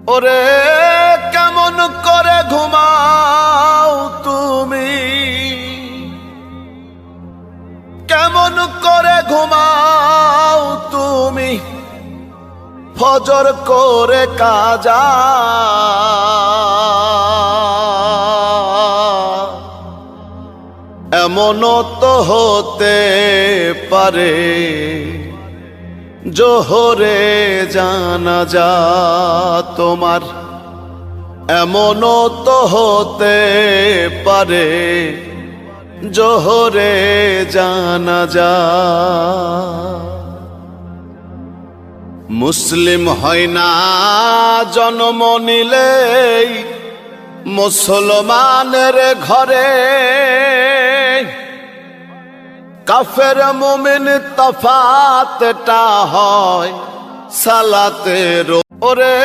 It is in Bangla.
ওরে কেমন করে ঘুমাও তুমি, কেমন করে ঘুমাও তুমি ফজর করে কাজা। এমনও তো হতে পারে জোহরে জানাজা তোমার, এমনও তো হতে পারে জোহরে জানাজা। মুসলিম হয় না জন্ম নিলেই মুসলমানের ঘরে, কাফের মুমিন তফাতটা হয় সালাতের। ওরে